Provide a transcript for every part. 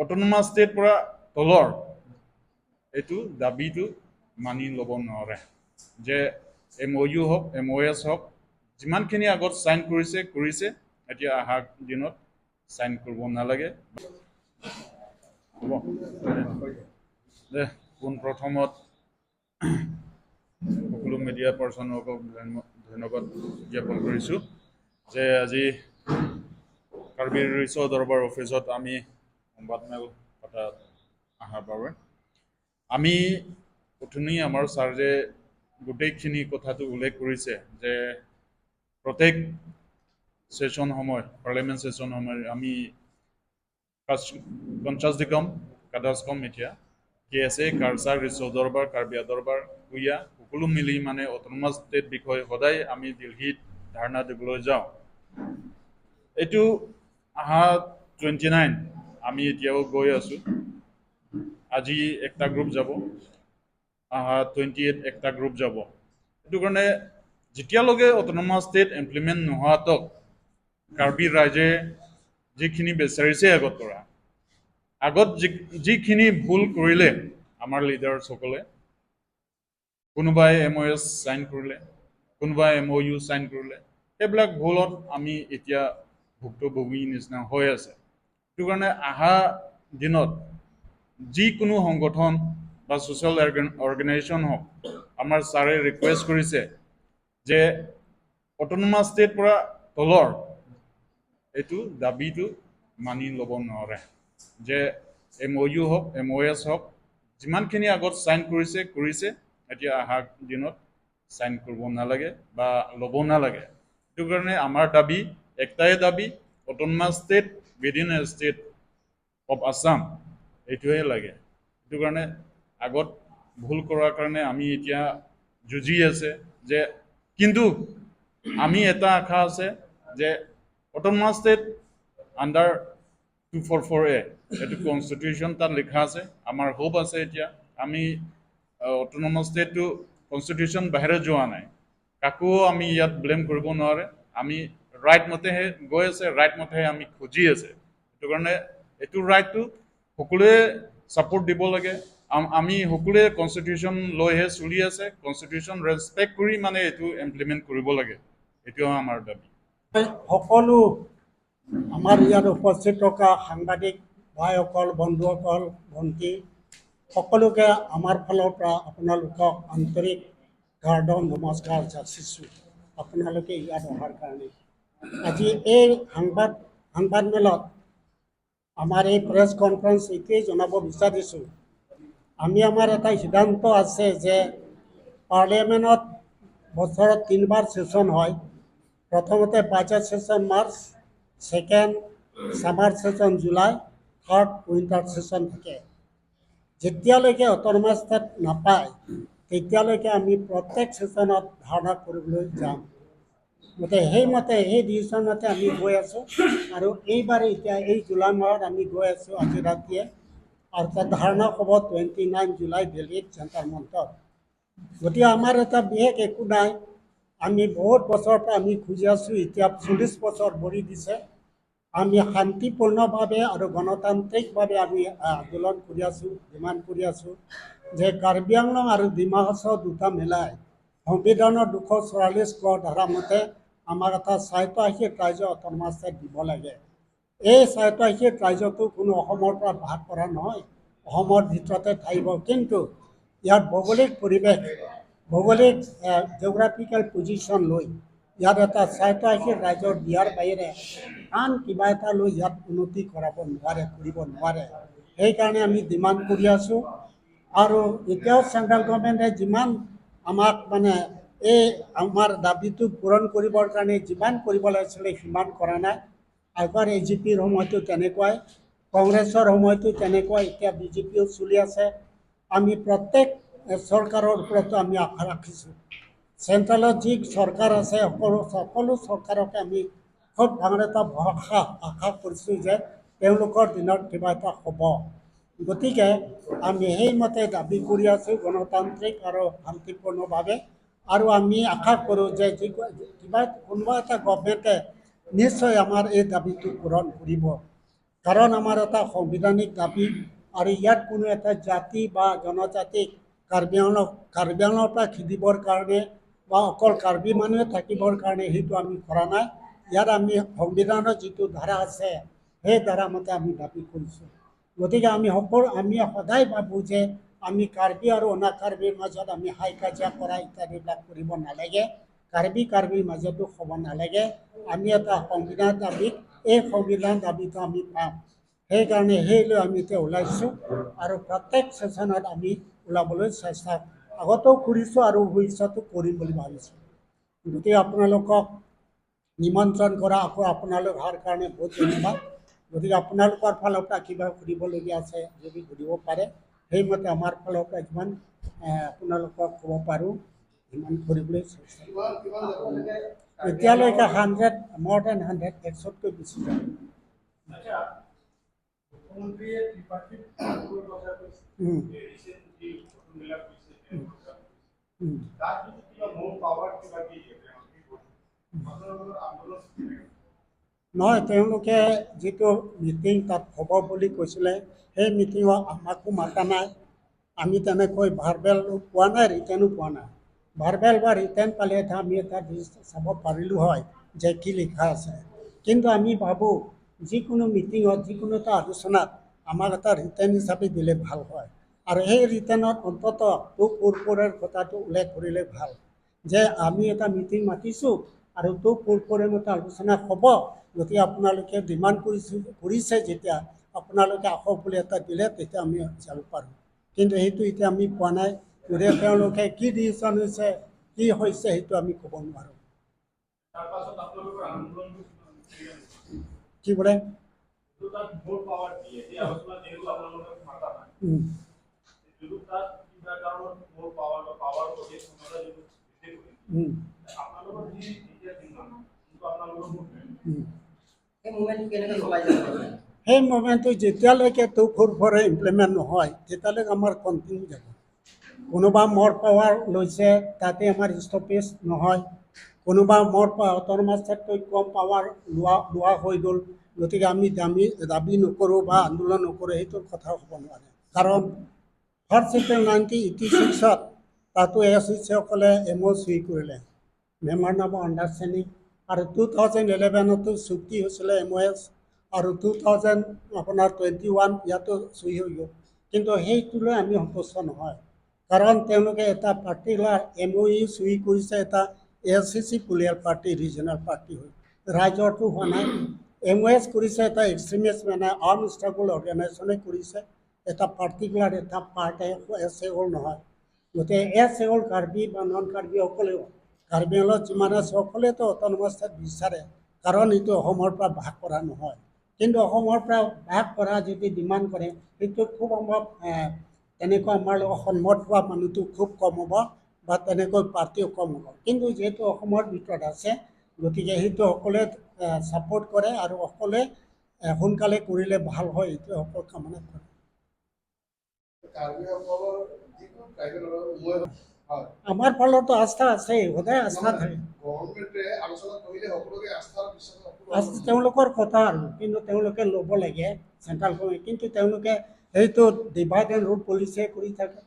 Autonomous state পৰা তলৰ এইটো দাবীটো মানি ল'ব নোৱাৰে যে MOU হওক MOS হওক যিমানখিনি আগত সাইন কৰিছে এতিয়া অহা দিনত সাইন কৰিব নালাগে হ'ব দে পোনপ্ৰথমত সকলো মিডিয়া পাৰ্চনক ধন্যবাদ জ্ঞাপন কৰিছোঁ যে আজি কাৰ্বি ৰিছ দৰবাৰ অফিচত আমি সংবাদমেল পতা অহাৰ বাবে আমি অথনি আমাৰ ছাৰে গোটেইখিনি কথাটো উল্লেখ কৰিছে যে প্ৰত্যেক সেশন সময় পাৰ্লিয়ামেণ্ট সেশন সময় আমি কনচাছ কাদাসকম এতিয়া KSA কাৰ্চাৰ ৰিছ দৰবাৰ কাৰ্বি দৰবাৰ কুইয়া সকলো মিলি মানে অটোনমাস ষ্টেট বিষয়ে সদায় আমি দিল্লীত ধাৰণা দিবলৈ যাওঁ এইটো অহা 29 আমি এতিয়াও গৈ আছো আজি একটা গ্ৰুপ যাব অহা 28 একটা গ্ৰুপ যাব এইটো কাৰণে যেতিয়ালৈকে অটোনমাস ষ্টেট ইমপ্লিমেণ্ট নোহোৱাতক কাৰ্বি ৰাইজে যিখিনি বিচাৰিছে আগত যিখিনি ভুল কৰিলে আমাৰ লিডাৰসকলে কোনোবাই MOS সাইন কৰিলে কোনোবাই MOU সাইন কৰিলে সেইবিলাক ভুলত আমি এতিয়া ভুক্তভোগী নিচিনা হৈ আছে সেইটো কাৰণে অহা দিনত যিকোনো সংগঠন বা সোশ্যাল অৰ্গেনাইজেশ্যন হওক আমাৰ ছাৰে ৰিকুৱেষ্ট কৰিছে যে অটোনমাস ষ্টেট পৰা তলৰ এইটো দাবীটো মানি ল'ব নোৱাৰে যে MOU হওক MOS হওক যিমানখিনি আগত সাইন কৰিছে এতিয়া অহা দিনত সাইন কৰিব নালাগে বা ল'ব নালাগে সেইটো কাৰণে আমাৰ দাবী একটাই দাবী autonomous state within a state of Assam এইটোৱে লাগে সেইটো কাৰণে আগত ভুল কৰাৰ কাৰণে আমি এতিয়া যুঁজি আছে যে কিন্তু আমি এটা আশা আছে যে অটোনমাস ষ্টেট আণ্ডাৰ 244A এইটো কনষ্টিটিউশ্যন তাত লিখা আছে আমাৰ হোপ আছে এতিয়া আমি অটোনমাস ষ্টেটটো কনষ্টিটিউশ্যন বাহিৰে যোৱা নাই কাকো আমি ইয়াত ব্লেম কৰিব নোৱাৰে আমি ৰাইট মতেহে গৈ আছে ৰাইট মতেহে আমি খুজি আছে সেইটো কাৰণে এইটো ৰাইটটো সকলোৱে ছাপোৰ্ট দিব লাগে আমি সকলোৱে কনষ্টিটিউশ্যন লৈহে চলি আছে কনষ্টিটিউশ্যন ৰেছপেক্ট কৰি মানে এইটো ইমপ্লিমেণ্ট কৰিব লাগে এইটো আমাৰ দাবী সকলো আমাৰ ইয়াত উপস্থিত থকা সাংবাদিক ভাইসকল বন্ধুসকল ভণ্টি সকলোকে আমাৰ ফালৰ পৰা আপোনালোকক আন্তৰিক গাৰ্ডন নমস্কাৰ যাচিছোঁ আপোনালোকে ইয়াত অহাৰ কাৰণে আজি এই সংবাদমেলত আমাৰ এই প্ৰেছ কনফাৰেন্স এইটোৱেই জনাব বিচাৰিছোঁ আমি আমাৰ এটা সিদ্ধান্ত আছে যে পাৰ্লিয়ামেণ্টত বছৰত 3বাৰ সেশন হয় প্ৰথমতে budget session March second summer session July third winter session থাকে যেতিয়ালৈকে অটোনমাস ষ্টেট নাপায় তেতিয়ালৈকে আমি প্ৰত্যেক সেশনত ধাৰণা কৰিবলৈ যাম সেইমতে সেই ডিচিশ্যনতে আমি গৈ আছোঁ আৰু এইবাৰ এতিয়া এই জুলাই মাহত আমি গৈ আছোঁ আজি ৰাতিয়ে আৰু তাত ধাৰণা হ'ব 29 জুলাই দিল্লীত জন্তৰ মন্তৰত গতিকে আমাৰ এটা বিশেষ একো নাই আমি বহুত বছৰৰ পৰা আমি খুজি আছোঁ এতিয়া 40 বছৰ ভৰি দিছে আমি শান্তিপূৰ্ণভাৱে আৰু গণতান্ত্ৰিকভাৱে আমি আন্দোলন কৰি আছোঁ ডিমাণ্ড কৰি আছোঁ যে কাৰ্বি আংলং আৰু ডিমা হাছাও দুটা মিলাই সংবিধানৰ 244 ধাৰা মতে আমাক এটা স্বায়ত্তশাসিত ৰাজ্য অটোনমাস ষ্টেট দিব লাগে এই স্বায়ত্তশাসিত ৰাজ্যটো কোনো অসমৰ পৰা ভাগ কৰা নহয় অসমৰ ভিতৰতে থাকিব কিন্তু ইয়াৰ ভৌগোলিক পৰিৱেশ ভৌগোলিক জিঅ'গ্ৰাফিকেল পজিশ্যন লৈ ইয়াত এটা স্বায়ত্তশাসিত ৰাজ্যৰ দিয়াৰ বাহিৰে আন কিবা এটা লৈ ইয়াত উন্নতি কৰিব নোৱাৰে সেইকাৰণে আমি ডিমাণ্ড কৰি আছোঁ আৰু এতিয়াও চেণ্ট্ৰেল গভৰ্ণমেণ্টে যিমান আমাক মানে এই আমাৰ দাবীটো পূৰণ কৰিবৰ কাৰণে যিমান কৰিব লাগিছিলে সিমান কৰা নাই আগৰ AGPৰ সময়তো তেনেকুৱাই কংগ্ৰেছৰ সময়তো তেনেকুৱাই এতিয়া BJPও চলি আছে আমি প্ৰত্যেক চৰকাৰৰ ওপৰতো আমি আশা ৰাখিছোঁ চেণ্ট্ৰেলত যি চৰকাৰ আছে সকলো চৰকাৰকে আমি খুব ডাঙৰ এটা ভৰসা আশা কৰিছোঁ যে তেওঁলোকৰ দিনত কিবা এটা হ'ব গতিকে আমি সেইমতে দাবী কৰি আছোঁ গণতান্ত্ৰিক আৰু শান্তিপূৰ্ণভাৱে আৰু আমি আশা কৰোঁ যে কোনোবা এটা গভৰ্ণমেণ্টে নিশ্চয় আমাৰ এই দাবীটো পূৰণ কৰিব কাৰণ আমাৰ এটা সাংবিধানিক দাবী আৰু ইয়াত কোনো এটা জাতি বা জনজাতিক কাৰ্বি আংলঙৰ পৰা খেদিবৰ কাৰণে বা অকল কাৰ্বি মানুহে থাকিবৰ কাৰণে সেইটো আমি কৰা নাই। ইয়াত আমি সংবিধানৰ যিটো ধাৰা আছে সেই ধাৰা মতে আমি দাবী কৰিছোঁ। গতিকে আমি সদায় ভাবোঁ যে আমি কাৰ্বি আৰু অনা কাৰ্বিৰ মাজত আমি হাই কাজিয়া কৰা ইত্যাদিবিলাক কৰিব নালাগে। কাৰ্বিৰ মাজতো হ'ব নালাগে। আমি এটা সংবিধান দাবীত এই সংবিধান দাবীটো আমি পাম। সেইকাৰণে লৈ আমি এতিয়া ওলাইছোঁ আৰু প্ৰত্যেক ছেশ্যনত আমি ওলাবলৈ চেষ্টা আগতেও কৰিছোঁ আৰু ভৱিষ্যতো কৰিম বুলি ভাবিছোঁ। গতিকে আপোনালোকক নিমন্ত্ৰণ কৰা আকৌ আপোনালোক অহাৰ কাৰণে বহুত ধন্যবাদ। গতিকে আপোনালোকৰ ফালৰ পৰা কিবা সুধিবলগীয়া আছে যদি সুধিব পাৰে, সেইমতে আমাৰ ফালৰ পৰা যিমান আপোনালোকক ক'ব পাৰোঁ সিমান কৰিবলৈ চেষ্টা এতিয়ালৈকে 100 more than 100 100তকৈ বেছি যাব। নহয়, তেওঁলোকে যিটো মিটিং তাত হ'ব বুলি কৈছিলে সেই মিটিঙত আমাকো মাতা নাই। আমি তেনেকৈ ভাৰ্বেল পোৱা নাই, ৰিটেনো পোৱা নাই। ভাৰ্বেল বা ৰিটেন পালেহে আমি এটা চাব পাৰিলোঁ হয় যে কি লিখা আছে। কিন্তু আমি ভাবোঁ যিকোনো মিটিঙত যিকোনো এটা আলোচনাত আমাক এটা ৰিটেন হিচাপে দিলে ভাল হয়। আৰু সেই ৰিটেনত অন্ততঃ পূৰ্বৰে কথাটো উল্লেখ কৰিলে ভাল যে আমি এটা মিটিং মাতিছোঁ আৰু পূৰ্বৰে মতে আলোচনা হ'ব। গতিকে আপোনালোকে ডিমাণ্ড কৰিছে যেতিয়া আপোনালোকে আহক বুলি এটা দিলে তেতিয়া আমি যাব পাৰোঁ। কিন্তু সেইটো এতিয়া আমি পোৱা নাই। গতিকে তেওঁলোকে কি ডিচিশ্যন হৈছে কি হৈছে সেইটো আমি ক'ব নোৱাৰোঁ। কি বোলে সেই মুভমেণ্টটো যেতিয়ালৈকে পূৰ্বৰে ইমপ্লিমেণ্ট নহয় তেতিয়ালৈকে আমাৰ কণ্টিনিউ যাব। কোনোবা মোৰ পাৱাৰ লৈছে তাতে আমাৰ ষ্টপেজ নহয়। কোনোবা মোৰ অট'নমাছ ক্ষেত্ৰত কম পাৱাৰ লোৱা হৈ গ'ল। গতিকে আমি দাবী নকৰোঁ বা আন্দোলন নকৰোঁ সেইটোৰ কথা হ'ব নোৱাৰে। কাৰণ ফাৰ্ষ্ট এপ্ৰিল 1986 তাতো ASCসকলে MOU চুই কৰিলে, মেমৰেণ্ডাম অফ আণ্ডাৰষ্টেণ্ডিং। আৰু 2011তো চুক্তি হৈছিলে MOS আৰু 2021 ইয়াতো চুই হৈ গ'ল। কিন্তু সেইটোলৈ আমি সন্তুষ্ট নহয়। কাৰণ তেওঁলোকে এটা পাৰ্টিকুলাৰ MOU চুই কৰিছে এটা ASCC political party regional party হৈ, ৰাইজৰটো হোৱা নাই। MOS কৰিছে এটা এক্সট্ৰিমিষ্ট মানে আৰ্ম ষ্ট্ৰাগল অৰ্গেনাইজেশ্যনে কৰিছে, এটা পাৰ্টিকুলাৰ এটা পাৰ্টে এছএল নহয়। গতিকে এছএল কাৰ্বি বা নন কাৰ্বিসকলেও কাৰ্বি আংলঙত যিমান আছে সকলোৱেতো অট'নমাছ ষ্টেট বিচাৰে, কাৰণ এইটো অসমৰ পৰা ভাগ কৰা নহয়। কিন্তু অসমৰ পৰা ভাগ কৰা যদি ডিমাণ্ড কৰে সেইটো খুব সম্ভৱ তেনেকৈ আমাৰ লগত সন্মত হোৱা মানুহটো খুব কম হ'ব বা তেনেকৈ পাৰ্টিও কম হ'ব। কিন্তু যিহেতু অসমৰ ভিতৰত আছে গতিকে সেইটো সকলোৱে ছাপোৰ্ট কৰে আৰু সকলোৱে সোনকালে কৰিলে ভাল হয় এইটো সকলো কামনা কৰে। আমাৰ ফালতো আস্থা আছে, সদায় আস্থা থাকে। তেওঁলোকৰ কথা আৰু কিন্তু তেওঁলোকে ল'ব লাগে চেণ্ট্ৰেল গভৰ্ণমেণ্ট। কিন্তু তেওঁলোকে সেইটো ডিভাইড এণ্ড ৰুল পলিচিয়ে কৰি থাকে।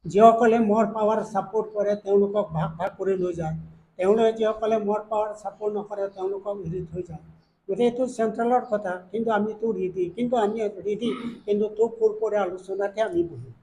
যিসকলে মোৰ পাৱাৰ ছাপোৰ্ট কৰে তেওঁলোকক ভাগ কৰি লৈ যায়, তেওঁলোকে যিসকলে মোৰ পাৱাৰ ছাপোৰ্ট নকৰে তেওঁলোকক এৰি থৈ যায়। গতিকে এইটো চেণ্ট্ৰেলৰ কথা। কিন্তু আমিতো ৰেডি, কিন্তু পূৰ্বৰে আলোচনাতহে আমি বহিম।